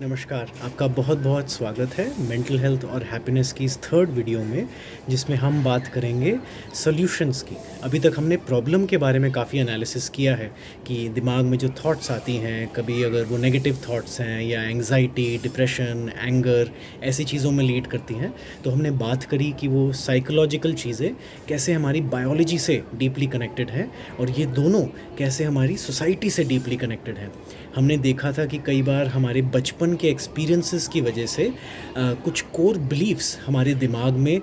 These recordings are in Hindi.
नमस्कार, आपका बहुत बहुत स्वागत है मेंटल हेल्थ और हैप्पीनेस की इस थर्ड वीडियो में, जिसमें हम बात करेंगे सॉल्यूशंस की। अभी तक हमने प्रॉब्लम के बारे में काफ़ी एनालिसिस किया है कि दिमाग में जो थॉट्स आती हैं, कभी अगर वो नेगेटिव थॉट्स हैं या एंग्जाइटी, डिप्रेशन, एंगर ऐसी चीज़ों में लीड करती हैं, तो हमने बात करी कि वो साइकोलॉजिकल चीज़ें कैसे हमारी बायोलॉजी से डीपली कनेक्टेड हैं और ये दोनों कैसे हमारी सोसाइटी से डीपली कनेक्टेड हैं। हमने देखा था कि कई बार हमारे बचपन के एक्सपीरियंसेस की वजह से कुछ कोर बिलीफ्स हमारे दिमाग में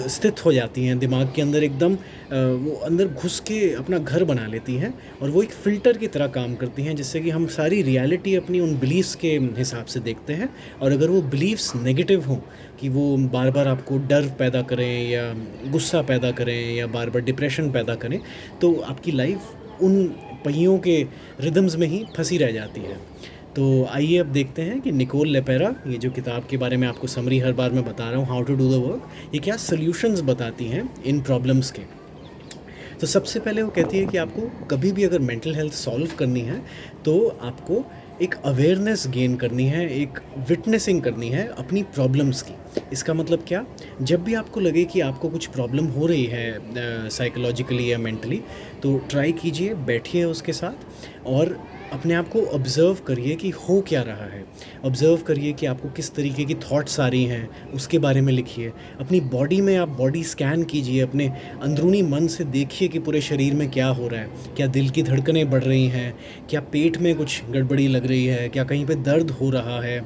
स्थित हो जाती हैं, दिमाग के अंदर एकदम वो अंदर घुस के अपना घर बना लेती हैं और वो एक फ़िल्टर की तरह काम करती हैं, जिससे कि हम सारी रियलिटी अपनी उन बिलीफ्स के हिसाब से देखते हैं। और अगर वो बिलीफ्स नेगेटिव हों कि वो बार बार आपको डर पैदा करें या गुस्सा पैदा करें या बार बार डिप्रेशन पैदा करें, तो आपकी लाइफ उन पहियों के रिदम्स में ही फंसी रह जाती है। तो आइए अब देखते हैं कि निकोल लेपेरा, ये जो किताब के बारे में आपको समरी हर बार मैं बता रहा हूँ, how to do the work, ये क्या सॉल्यूशंस बताती हैं इन प्रॉब्लम्स के। तो सबसे पहले वो कहती है कि आपको कभी भी अगर मेंटल हेल्थ सॉल्व करनी है तो आपको एक अवेयरनेस गेन करनी है, एक विटनेसिंग करनी है अपनी प्रॉब्लम्स की। इसका मतलब क्या? जब भी आपको लगे कि आपको कुछ प्रॉब्लम हो रही है साइकोलॉजिकली या मेंटली, तो ट्राई कीजिए, बैठिए उसके साथ और अपने आप को ऑब्ज़र्व करिए कि हो क्या रहा है। ऑब्ज़र्व करिए कि आपको किस तरीके की थॉट्स आ रही हैं, उसके बारे में लिखिए। अपनी बॉडी में आप बॉडी स्कैन कीजिए, अपने अंदरूनी मन से देखिए कि पूरे शरीर में क्या हो रहा है। क्या दिल की धड़कनें बढ़ रही हैं? क्या पेट में कुछ गड़बड़ी लग रही है? क्या कहीं पे दर्द हो रहा है?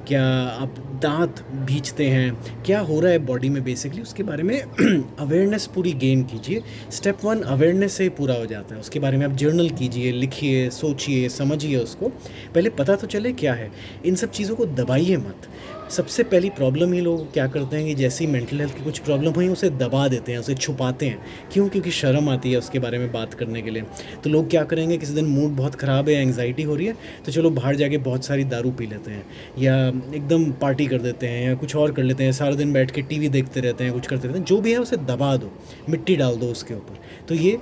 क्या आप दांत भींचते हैं? क्या हो रहा है बॉडी में बेसिकली, उसके बारे में अवेयरनेस पूरी गेन कीजिए। स्टेप 1 अवेयरनेस से ही पूरा हो जाता है। उसके बारे में आप जर्नल कीजिए, लिखिए, सोचिए, समझिए उसको। पहले पता तो चले क्या है। इन सब चीज़ों को दबाइए मत। सबसे पहली प्रॉब्लम ही लोग क्या करते हैं कि जैसी मेंटल हेल्थ की कुछ प्रॉब्लम हुई उसे दबा देते हैं, उसे छुपाते हैं। क्यों? क्योंकि शर्म आती है उसके बारे में बात करने के लिए। तो लोग क्या करेंगे, किसी दिन मूड बहुत ख़राब है, एंग्जाइटी हो रही है, तो चलो बाहर जाके बहुत सारी दारू पी लेते हैं या एकदम पार्टी कर देते हैं या कुछ और कर लेते हैं। सारा दिन बैठ के टीवी देखते रहते हैं, कुछ करते रहते हैं। जो भी है उसे दबा दो, मिट्टी डाल दो उसके ऊपर। तो ये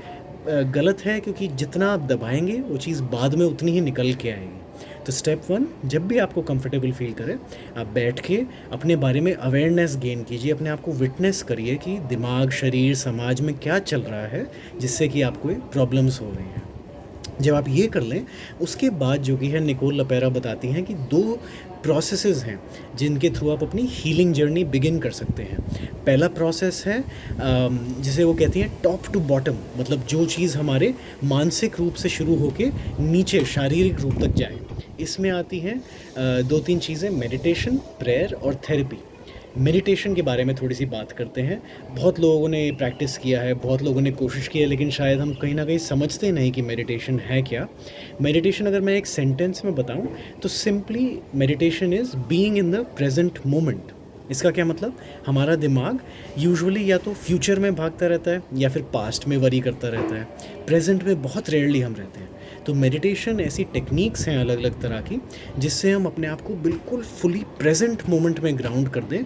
गलत है, क्योंकि जितना आप दबाएंगे वो चीज़ बाद में उतनी ही निकल के आएगी। तो स्टेप 1, जब भी आपको कंफर्टेबल फील करें, आप बैठ के अपने बारे में अवेयरनेस गेन कीजिए, अपने आप को विटनेस करिए कि दिमाग, शरीर, समाज में क्या चल रहा है जिससे कि आपको प्रॉब्लम्स हो रही हैं। जब आप ये कर लें, उसके बाद जो कि है निकोल लपेरा बताती हैं कि 2 प्रोसेसेस हैं जिनके थ्रू आप अपनी हीलिंग जर्नी बिगिन कर सकते हैं। पहला प्रोसेस है जिसे वो कहती हैं टॉप टू बॉटम, मतलब जो चीज़ हमारे मानसिक रूप से शुरू होके नीचे शारीरिक रूप तक जाए। इसमें आती हैं 2-3 चीज़ें, मेडिटेशन, प्रेयर और थेरेपी। मेडिटेशन के बारे में थोड़ी सी बात करते हैं। बहुत लोगों ने प्रैक्टिस किया है, बहुत लोगों ने कोशिश की है, लेकिन शायद हम कहीं ना कहीं समझते नहीं कि मेडिटेशन है क्या। मेडिटेशन अगर मैं एक सेंटेंस में बताऊं तो simply meditation is being in the present moment. इसका क्या मतलब? हमारा दिमाग यूजुअली या तो फ्यूचर में भागता रहता है या फिर पास्ट में वरी करता रहता है। प्रेजेंट में बहुत रेयरली हम रहते हैं। तो मेडिटेशन ऐसी टेक्निक्स हैं अलग अलग तरह की, जिससे हम अपने आप को बिल्कुल फुली प्रेजेंट मोमेंट में ग्राउंड कर दें,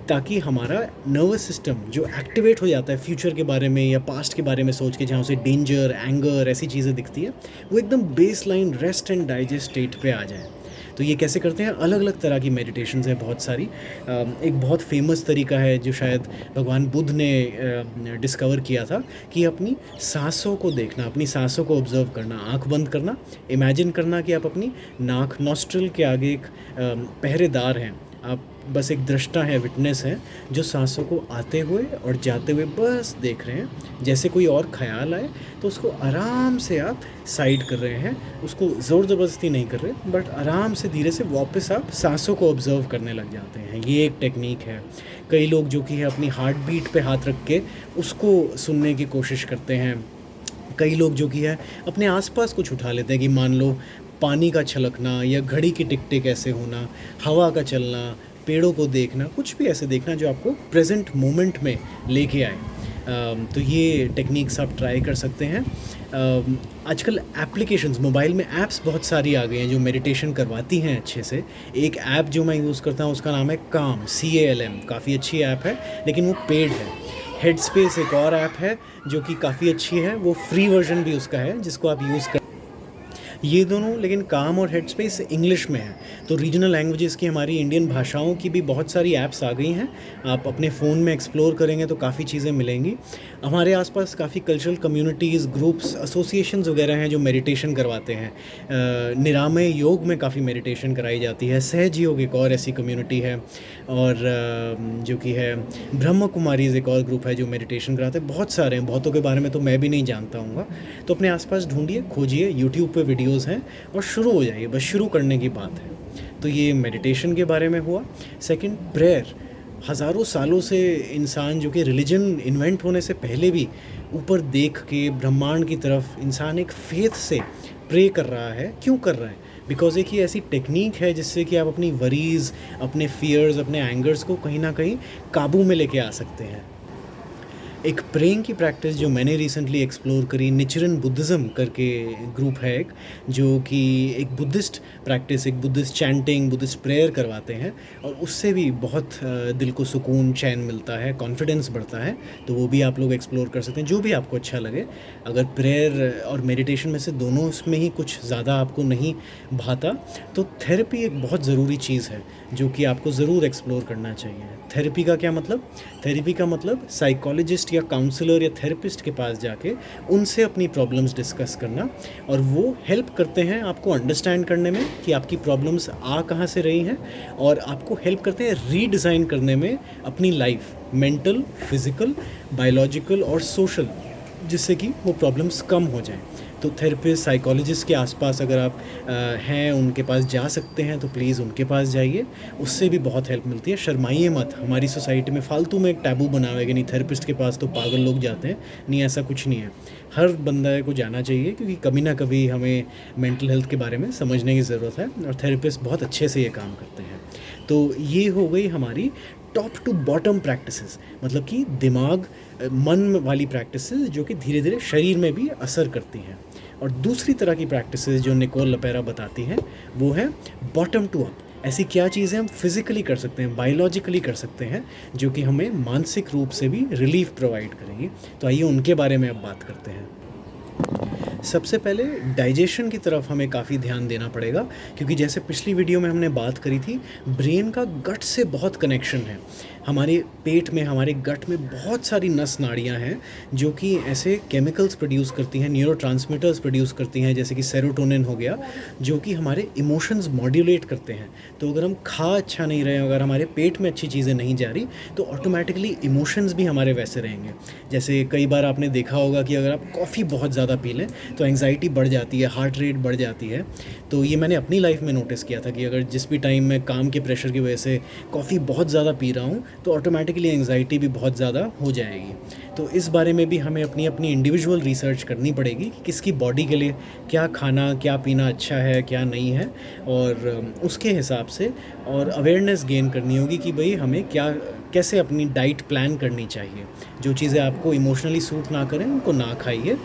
ताकि हमारा नर्वस सिस्टम जो एक्टिवेट हो जाता है फ्यूचर के बारे में या पास्ट के बारे में सोच के, जहाँ उसे डेंजर, एंगर ऐसी चीज़ें दिखती है, वो एकदम base line rest and digest state पे आ जाए। तो ये कैसे करते हैं? अलग अलग तरह की मेडिटेशंस हैं बहुत सारी। एक बहुत फेमस तरीका है जो शायद भगवान बुद्ध ने डिस्कवर किया था, कि अपनी सांसों को देखना, अपनी सांसों को ऑब्ज़र्व करना, आंख बंद करना, इमेजिन करना कि आप अपनी नाक, नॉस्ट्रल के आगे एक पहरेदार हैं। आप बस एक दृष्टा है, विटनेस है, जो सांसों को आते हुए और जाते हुए बस देख रहे हैं। जैसे कोई और ख्याल आए तो उसको आराम से आप साइड कर रहे हैं, उसको ज़ोर ज़बरदस्ती नहीं कर रहे, बट आराम से धीरे से वापस आप सांसों को ऑब्ज़र्व करने लग जाते हैं। ये एक टेक्निक है। कई लोग जो कि है अपनी हार्ट बीट पे हाथ रख के उसको सुनने की कोशिश करते हैं। कई लोग जो कि है अपने आसपास कुछ उठा लेते हैं, कि मान लो पानी का छलकना या घड़ी की टिक टिक ऐसे होना, हवा का चलना, पेड़ों को देखना, कुछ भी ऐसे देखना जो आपको प्रेजेंट मोमेंट में लेके आए। तो ये टेक्निक्स आप ट्राई कर सकते हैं। आजकल एप्लीकेशंस, मोबाइल में ऐप्स बहुत सारी आ गई हैं जो मेडिटेशन करवाती हैं अच्छे से। एक ऐप जो मैं यूज़ करता हूँ उसका नाम है काम, CALM। काफ़ी अच्छी ऐप है, लेकिन वो पेड है। हेडस्पेस एक और ऐप है जो कि काफ़ी अच्छी है, वो फ्री वर्जन भी उसका है, जिसको आप यूज़ कर ये दोनों लेकिन काम और हेडस्पेस इंग्लिश में है। तो रीजनल लैंग्वेजेस की हमारी इंडियन भाषाओं की भी बहुत सारी ऐप्स आ गई हैं। आप अपने फ़ोन में एक्सप्लोर करेंगे तो काफ़ी चीज़ें मिलेंगी। हमारे आसपास काफ़ी कल्चरल कम्युनिटीज़, ग्रुप्स, एसोसिएशंस वगैरह हैं जो मेडिटेशन करवाते हैं। निरामय योग में काफ़ी मेडिटेशन कराई जाती है। सहज योग एक और ऐसी कम्युनिटी है, और जो कि है ब्रह्म कुमारीज़ एक और ग्रुप है जो मेडिटेशन कराते हैं। बहुत सारे हैं, बहुतों के बारे में तो मैं भी नहीं जानता हूँ। तो अपने आसपास ढूंढिए, खोजिए, यूट्यूब पे वीडियोस हैं और शुरू हो जाइए। बस शुरू करने की बात है। तो ये मेडिटेशन के बारे में हुआ। Second, prayer. हज़ारों सालों से इंसान, जो कि रिलीजन इन्वेंट होने से पहले भी, ऊपर देख के ब्रह्मांड की तरफ इंसान एक फेथ से प्रे कर रहा है। क्यों कर रहा है? बिकॉज एक ही ऐसी टेक्निक है जिससे कि आप अपनी वरीज़, अपने फियर्स, अपने एंगर्स को कहीं ना कहीं काबू में लेके आ सकते हैं। एक प्रेइंग की प्रैक्टिस जो मैंने रिसेंटली एक्सप्लोर करी, निचरन बुद्धिज़्म करके ग्रुप है एक, जो कि एक बुद्धिस्ट प्रैक्टिस, एक बुद्धिस्ट चैंटिंग, बुद्धिस्ट प्रेयर करवाते हैं, और उससे भी बहुत दिल को सुकून, चैन मिलता है, कॉन्फिडेंस बढ़ता है। तो वो भी आप लोग एक्सप्लोर कर सकते हैं, जो भी आपको अच्छा लगे। अगर प्रेयर और मेडिटेशन में से दोनों में ही कुछ ज़्यादा आपको नहीं भाता, तो थेरेपी एक बहुत ज़रूरी चीज़ है जो कि आपको ज़रूर एक्सप्लोर करना चाहिए। थेरेपी का क्या मतलब? थेरेपी का मतलब साइकोलॉजिस्ट या काउंसलर या थेरेपिस्ट के पास जाके उनसे अपनी प्रॉब्लम्स डिस्कस करना, और वो हेल्प करते हैं आपको अंडरस्टैंड करने में कि आपकी प्रॉब्लम्स आ कहाँ से रही हैं, और आपको हेल्प करते हैं रीडिज़ाइन करने में अपनी लाइफ, मेंटल, फिज़िकल, बायोलॉजिकल और सोशल, जिससे कि वो प्रॉब्लम्स कम हो जाएं। तो थेरेपिस्ट, साइकोलॉजिस्ट के आसपास अगर आप हैं, उनके पास जा सकते हैं तो प्लीज़ उनके पास जाइए, उससे भी बहुत हेल्प मिलती है। शर्माइए मत। हमारी सोसाइटी में फालतू में एक टैबू बना हुआ है कि नहीं, थेरेपिस्ट के पास तो पागल लोग जाते हैं। नहीं, ऐसा कुछ नहीं है। हर बंदा को जाना चाहिए, क्योंकि कभी ना कभी हमें मेंटल हेल्थ के बारे में समझने की ज़रूरत है, और थेरेपिस्ट बहुत अच्छे से ये काम करते हैं। तो ये हो गई हमारी टॉप टू बॉटम प्रैक्टिसेस, मतलब कि दिमाग, मन वाली प्रैक्टिसेस जो कि धीरे धीरे शरीर में भी असर करती हैं। और दूसरी तरह की प्रैक्टिसेस जो निकोल लपेरा बताती हैं, वो है बॉटम टू अप। ऐसी क्या चीज़ें हम फिज़िकली कर सकते हैं, बायोलॉजिकली कर सकते हैं, जो कि हमें मानसिक रूप से भी रिलीफ प्रोवाइड करेंगी। तो आइए उनके बारे में अब बात करते हैं। सबसे पहले डाइजेशन की तरफ हमें काफ़ी ध्यान देना पड़ेगा, क्योंकि जैसे पिछली वीडियो में हमने बात करी थी, ब्रेन का गट से बहुत कनेक्शन है। हमारे पेट में, हमारे गट में बहुत सारी नस नाड़ियाँ हैं जो कि ऐसे केमिकल्स प्रोड्यूस करती हैं, न्यूरोट्रांसमीटर्स प्रोड्यूस करती हैं, जैसे कि सेरोटोनिन हो गया, जो कि हमारे इमोशंस मॉड्यूलेट करते हैं। तो अगर हम खा अच्छा नहीं रहे, अगर हमारे पेट में अच्छी चीज़ें नहीं जा रही, तो ऑटोमेटिकली इमोशंस भी हमारे वैसे रहेंगे। जैसे कई बार आपने देखा होगा कि अगर आप कॉफ़ी बहुत ज़्यादा पी लें तो एंग्जाइटी बढ़ जाती है, हार्ट रेट बढ़ जाती है। तो ये मैंने अपनी लाइफ में नोटिस किया था कि अगर जिस भी टाइम मैं काम के प्रेशर की वजह से कॉफ़ी बहुत ज़्यादा पी रहा हूँ, तो ऑटोमेटिकली एंग्जाइटी भी बहुत ज़्यादा हो जाएगी। तो इस बारे में भी हमें अपनी अपनी इंडिविजुअल रिसर्च करनी पड़ेगी कि किसकी बॉडी के लिए क्या खाना, क्या पीना अच्छा है, क्या नहीं है, और उसके हिसाब से और अवेयरनेस गेन करनी होगी कि भाई हमें क्या, कैसे अपनी डाइट प्लान करनी चाहिए। जो चीज़ें आपको इमोशनली सूट ना करें उनको ना खाइए,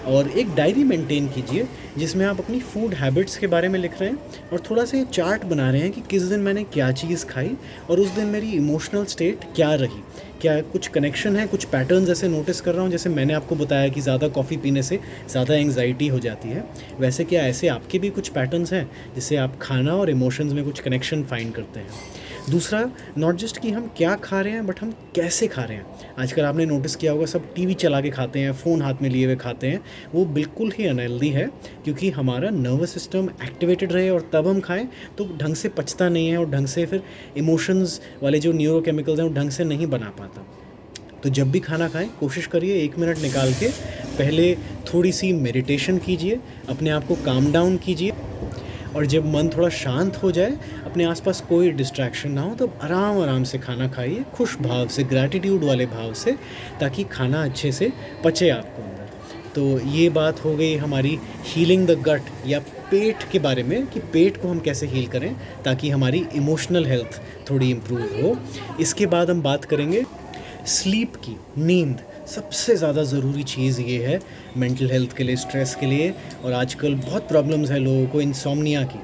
और एक डायरी मेंटेन कीजिए जिसमें आप अपनी फूड हैबिट्स के बारे में लिख रहे हैं और थोड़ा सा चार्ट बना रहे हैं कि किस दिन मैंने क्या चीज़ खाई और उस दिन मेरी इमोशनल स्टेट क्या रही। क्या कुछ कनेक्शन है, कुछ पैटर्न्स ऐसे नोटिस कर रहा हूँ, जैसे मैंने आपको बताया कि ज़्यादा कॉफ़ी पीने से ज़्यादा एंग्जाइटी हो जाती है, वैसे क्या ऐसे आपके भी कुछ पैटर्न्स हैं जिससे आप खाना और इमोशंस में कुछ कनेक्शन फाइंड करते हैं। दूसरा, नॉट जस्ट कि हम क्या खा रहे हैं, बट हम कैसे खा रहे हैं। आजकल आपने नोटिस किया होगा सब टीवी चला के खाते हैं, फ़ोन हाथ में लिए हुए खाते हैं। वो बिल्कुल ही अनहेल्दी है, क्योंकि हमारा नर्वस सिस्टम एक्टिवेटेड रहे और तब हम खाएं तो ढंग से पचता नहीं है, और ढंग से फिर इमोशंस वाले जो न्यूरोकेमिकल्स हैं वो ढंग से नहीं बना पाता। तो जब भी खाना खाएं, कोशिश करिए 1 मिनट निकाल के पहले थोड़ी सी मेडिटेशन कीजिए, अपने आप को काम डाउन कीजिए, और जब मन थोड़ा शांत हो जाए, अपने आसपास कोई डिस्ट्रैक्शन ना हो, तो आराम आराम से खाना खाइए, खुश भाव से, ग्रैटिट्यूड वाले भाव से, ताकि खाना अच्छे से पचे आपको अंदर। तो ये बात हो गई हमारी हीलिंग द गट या पेट के बारे में, कि पेट को हम कैसे हील करें ताकि हमारी इमोशनल हेल्थ थोड़ी इम्प्रूव हो। इसके बाद हम बात करेंगे स्लीप की, नींद। सबसे ज़्यादा ज़रूरी चीज़ ये है मेंटल हेल्थ के लिए, स्ट्रेस के लिए, और आजकल बहुत प्रॉब्लम्स है लोगों को इंसोम्निया की।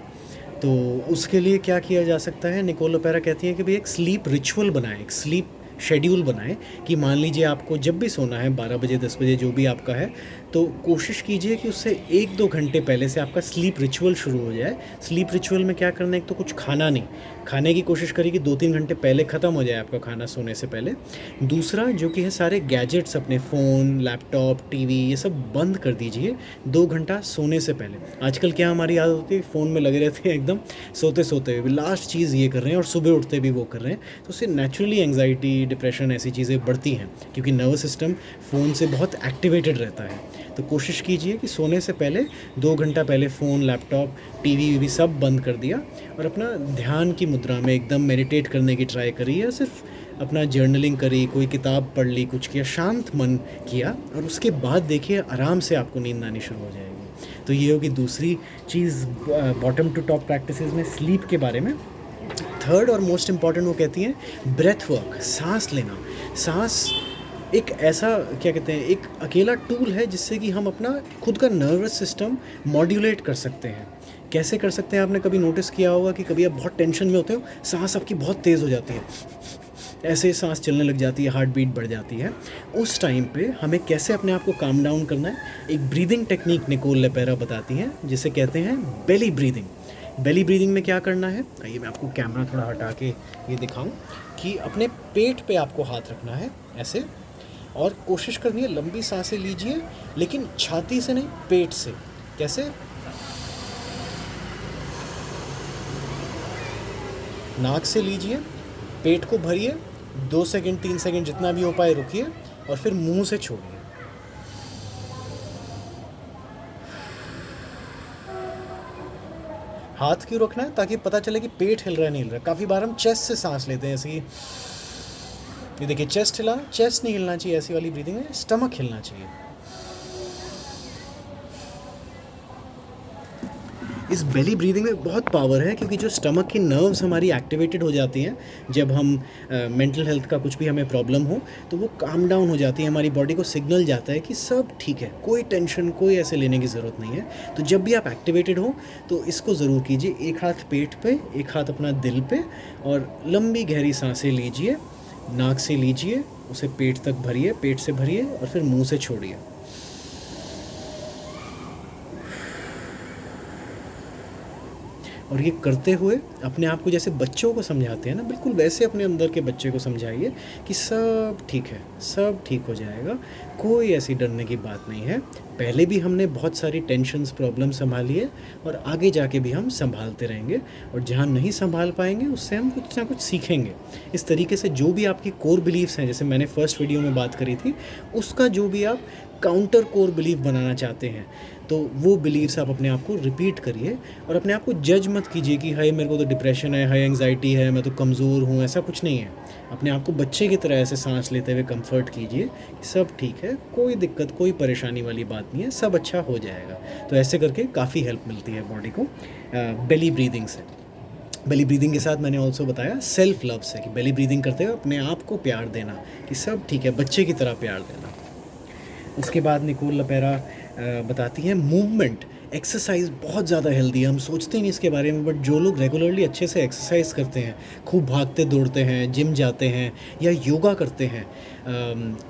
तो उसके लिए क्या किया जा सकता है, निकोल लपेरा कहती है कि भाई एक स्लीप रिचुअल बनाएं, एक स्लीप शेड्यूल बनाएं, कि मान लीजिए आपको जब भी सोना है 12 बजे, 10 बजे, जो भी आपका है, तो कोशिश कीजिए कि उससे 1-2 घंटे पहले से आपका स्लीप रिचुअल शुरू हो जाए। स्लीप रिचुअल में क्या करना है, एक तो कुछ खाना नहीं, खाने की कोशिश करिए कि 2-3 घंटे पहले ख़त्म हो जाए आपका खाना सोने से पहले। दूसरा जो कि है सारे गैजेट्स अपने फ़ोन, लैपटॉप, टीवी ये सब बंद कर दीजिए 2 घंटा सोने से पहले। आजकल क्या हमारी आदत होती है, फ़ोन में लगे रहते हैं एकदम सोते-सोते हुए भी, लास्ट चीज़ ये कर रहे हैं और सुबह उठते भी वो कर रहे हैं। तो उससे नेचुरली एंग्जायटी, डिप्रेशन ऐसी चीज़ें बढ़ती हैं क्योंकि नर्वस सिस्टम फ़ोन से बहुत एक्टिवेटेड रहता है। तो कोशिश कीजिए कि सोने से पहले 2 घंटा पहले फ़ोन, लैपटॉप, टीवी सब बंद कर दिया और अपना ध्यान की मुद्रा में एकदम मेडिटेट करने की ट्राई करिए, या सिर्फ अपना जर्नलिंग करी, कोई किताब पढ़ ली, कुछ किया, शांत मन किया, और उसके बाद देखिए आराम से आपको नींद आनी शुरू हो जाएगी। तो ये होगी दूसरी चीज़ बॉटम टू टॉप प्रैक्टिसेस में स्लीप के बारे में। थर्ड और मोस्ट इम्पॉर्टेंट वो कहती हैं ब्रेथ वर्क, सांस लेना। सांस एक ऐसा क्या कहते हैं, एक अकेला टूल है जिससे कि हम अपना खुद का नर्वस सिस्टम मॉड्यूलेट कर सकते हैं। कैसे कर सकते हैं, आपने कभी नोटिस किया होगा कि कभी आप बहुत टेंशन में होते हो, सांस आपकी बहुत तेज़ हो जाती है, ऐसे सांस चलने लग जाती है, हार्ट बीट बढ़ जाती है। उस टाइम पे हमें कैसे अपने आप को काम डाउन करना है, एक ब्रीदिंग टेक्निक निकोल लेपेरा बताती हैं जिसे कहते हैं बेली ब्रीदिंग। बेली ब्रीदिंग में क्या करना है, आइए मैं आपको कैमरा थोड़ा हटा के ये दिखाऊं कि अपने पेट पे आपको हाथ रखना है ऐसे, और कोशिश करनी है लंबी सांसें लीजिए, लेकिन छाती से नहीं, पेट से। कैसे, नाक से लीजिए, पेट को भरिए, 2 सेकंड 3 सेकंड जितना भी हो पाए रुकिए, और फिर मुंह से छोड़िए। हाथ क्यों रखना है, ताकि पता चले कि पेट हिल रहा है नहीं हिल रहा है। काफ़ी बार हम चेस्ट से सांस लेते हैं, ऐसे कि ये देखिए, चेस्ट हिला, चेस्ट नहीं हिलना चाहिए, ऐसी वाली ब्रीदिंग है, स्टमक हिलना चाहिए। इस बेली ब्रीदिंग में बहुत पावर है, क्योंकि जो स्टमक की नर्व्स हमारी एक्टिवेटेड हो जाती हैं जब हम मेंटल हेल्थ का कुछ भी हमें प्रॉब्लम हो, तो वो काम डाउन हो जाती है, हमारी बॉडी को सिग्नल जाता है कि सब ठीक है, कोई टेंशन, कोई ऐसे लेने की ज़रूरत नहीं है। तो जब भी आप एक्टिवेटेड हो तो इसको ज़रूर कीजिए, एक हाथ पेट पे, एक हाथ अपना दिल पे, और लंबी गहरी सांसें लीजिए, नाक से लीजिए, उसे पेट तक भरिए, पेट से भरिए, और फिर मुंह से छोड़िए। और ये करते हुए अपने आप को जैसे बच्चों को समझाते हैं ना, बिल्कुल वैसे अपने अंदर के बच्चे को समझाइए कि सब ठीक है, सब ठीक हो जाएगा, कोई ऐसी डरने की बात नहीं है। पहले भी हमने बहुत सारी टेंशन्स, प्रॉब्लम संभाली है, और आगे जाके भी हम संभालते रहेंगे, और जहाँ नहीं संभाल पाएंगे उससे हम कुछ ना कुछ सीखेंगे। इस तरीके से जो भी आपकी कोर बिलीव्स हैं, जैसे मैंने फर्स्ट वीडियो में बात करी थी, उसका जो भी आप काउंटर कोर बिलीव बनाना चाहते हैं, तो वो बिलीव्स आप अपने आप को रिपीट करिए, और अपने आप को जज मत कीजिए कि हाय मेरे को तो डिप्रेशन है, हाय एंग्जाइटी है, मैं तो कमज़ोर हूँ, ऐसा कुछ नहीं है। अपने आप को बच्चे की तरह ऐसे सांस लेते हुए कंफर्ट कीजिए कि सब ठीक है, कोई दिक्कत, कोई परेशानी वाली बात नहीं है, सब अच्छा हो जाएगा। तो ऐसे करके काफ़ी हेल्प मिलती है बॉडी को बेली ब्रीदिंग से। बेली ब्रीदिंग के साथ मैंने ऑल्सो बताया सेल्फ लव से, कि बेली ब्रीदिंग करते हुए अपने आप को प्यार देना, कि सब ठीक है, बच्चे की तरह प्यार देना। उसके बाद निकोल लपेरा बताती हैं मूवमेंट, एक्सरसाइज बहुत ज़्यादा हेल्दी है, हम सोचते नहीं इसके बारे में, बट जो लोग रेगुलरली अच्छे से एक्सरसाइज करते हैं, खूब भागते दौड़ते हैं, जिम जाते हैं, या योगा करते हैं,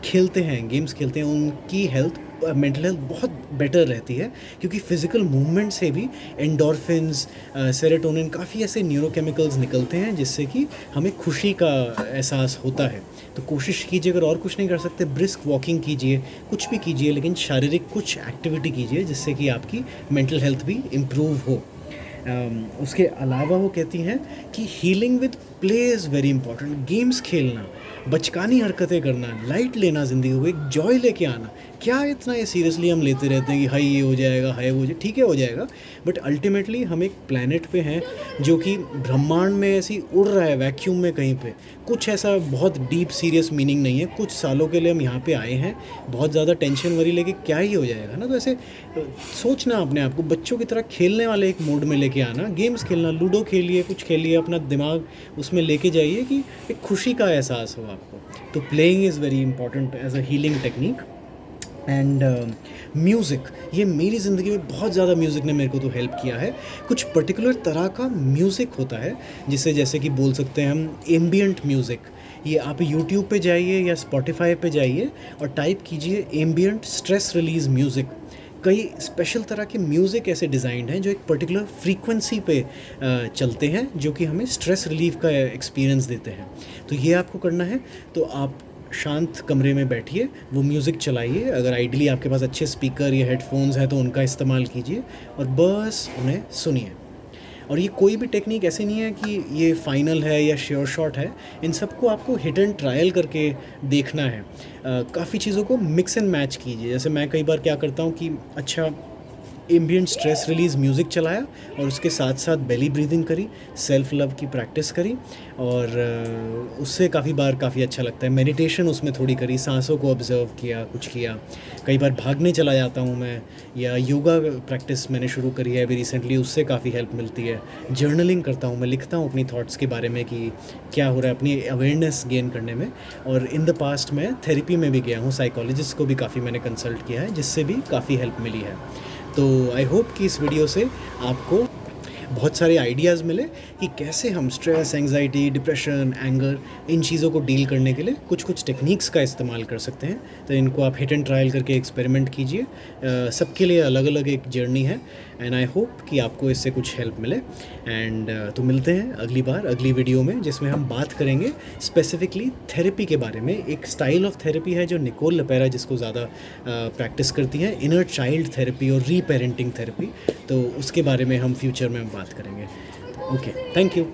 खेलते हैं, गेम्स खेलते हैं, उनकी हेल्थ, मेंटल हेल्थ बहुत बेटर रहती है, क्योंकि फ़िज़िकल मूवमेंट से भी एंडोर्फिन्स, सेरोटोनिन, काफ़ी ऐसे न्यूरोकेमिकल्स निकलते हैं जिससे कि हमें खुशी का एहसास होता है। तो कोशिश कीजिए, अगर और कुछ नहीं कर सकते, ब्रिस्क वॉकिंग कीजिए, कुछ भी कीजिए, लेकिन शारीरिक कुछ एक्टिविटी कीजिए जिससे कि आपकी मेंटल हेल्थ भी इम्प्रूव हो। उसके अलावा वो कहती हैं कि healing with play is very important. Games खेलना, बचकानी हरकतें करना, लाइट लेना ज़िंदगी को, एक जॉय लेके आना। क्या इतना ये सीरियसली हम लेते रहते हैं कि हाय ये हो जाएगा, हाय वो हो जाए, ठीक है हो जाएगा, बट अल्टीमेटली हम एक प्लैनेट पे हैं जो कि ब्रह्मांड में ऐसी उड़ रहा है, वैक्यूम में कहीं पे, कुछ ऐसा बहुत डीप सीरियस मीनिंग नहीं है। कुछ सालों के लिए हम यहाँ पे आए हैं, बहुत ज़्यादा टेंशन वरी लेके क्या ही हो जाएगा ना। तो ऐसे सोचना, अपने आप को बच्चों की तरह खेलने वाले एक मोड में लेके आना, गेम्स खेलना, लूडो खेलिए, कुछ खेलिए, अपना दिमाग उसमें लेके जाइए कि एक खुशी का एहसास हो आपको। तो playing is very important as a healing technique. And music, ये मेरी ज़िंदगी में बहुत ज़्यादा म्यूज़िक ने मेरे को तो हेल्प किया है। कुछ पर्टिकुलर तरह का म्यूज़िक होता है जिसे, जैसे कि बोल सकते हैं हम एम्बियंट म्यूज़िक, ये आप यूट्यूब पे जाइए या स्पॉटिफाई पे जाइए और टाइप कीजिए एम्बियंट स्ट्रेस रिलीज म्यूज़िक। कई स्पेशल तरह के म्यूज़िक ऐसे डिज़ाइंड हैं जो एक पर्टिकुलर फ्रीक्वेंसी पे चलते हैं, जो कि हमें स्ट्रेस रिलीफ का एक्सपीरियंस देते हैं। तो ये आपको करना है, तो आप शांत कमरे में बैठिए, वो म्यूज़िक चलाइए। अगर आइडियली आपके पास अच्छे स्पीकर या हेडफोन्स हैं तो उनका इस्तेमाल कीजिए और बस उन्हें सुनिए। और ये कोई भी टेक्निक ऐसी नहीं है कि ये फाइनल है या श्योर शॉट है, इन सबको आपको हिट एंड ट्रायल करके देखना है। काफ़ी चीज़ों को मिक्स एंड मैच कीजिए। जैसे मैं कई बार क्या करता हूँ कि अच्छा एम्बियंट स्ट्रेस रिलीज़ म्यूज़िक चलाया और उसके साथ साथ बेली ब्रीदिंग करी, सेल्फ लव की प्रैक्टिस करी, और उससे काफ़ी अच्छा लगता है। मेडिटेशन उसमें थोड़ी करी, सांसों को ऑब्ज़र्व किया, कुछ किया। कई बार भागने चला जाता हूँ मैं, या योगा प्रैक्टिस मैंने शुरू करी है अभी रिसेंटली, उससे काफ़ी हेल्प मिलती है। जर्नलिंग करता हूँ मैं, लिखता हूँ अपनी थॉट्स के बारे में कि क्या हो रहा है, अपनी अवेयरनेस गेन करने में। और इन द पास्ट मैं थेरेपी में भी गया हूँ, साइकोलॉजिस्ट को भी काफ़ी मैंने कंसल्ट किया है, जिससे भी काफ़ी हेल्प मिली है। तो आई होप कि इस वीडियो से आपको बहुत सारे आइडियाज़ मिले कि कैसे हम स्ट्रेस, एंग्जाइटी, डिप्रेशन, एंगर, इन चीज़ों को डील करने के लिए कुछ टेक्निक्स का इस्तेमाल कर सकते हैं। तो इनको आप हिट एंड ट्रायल करके एक्सपेरिमेंट कीजिए। सबके लिए अलग अलग एक जर्नी है, एंड आई होप कि आपको इससे कुछ हेल्प मिले। एंड तो मिलते हैं अगली बार अगली वीडियो में, जिसमें हम बात करेंगे स्पेसिफिकली थेरेपी के बारे में। एक स्टाइल ऑफ थेरेपी है जो निकोल लपेरा जिसको ज़्यादा प्रैक्टिस करती हैं, इनर चाइल्ड थेरेपी और रीपेरेंटिंग थेरेपी। तो उसके बारे में हम फ्यूचर में बात करेंगे। Okay, thank you.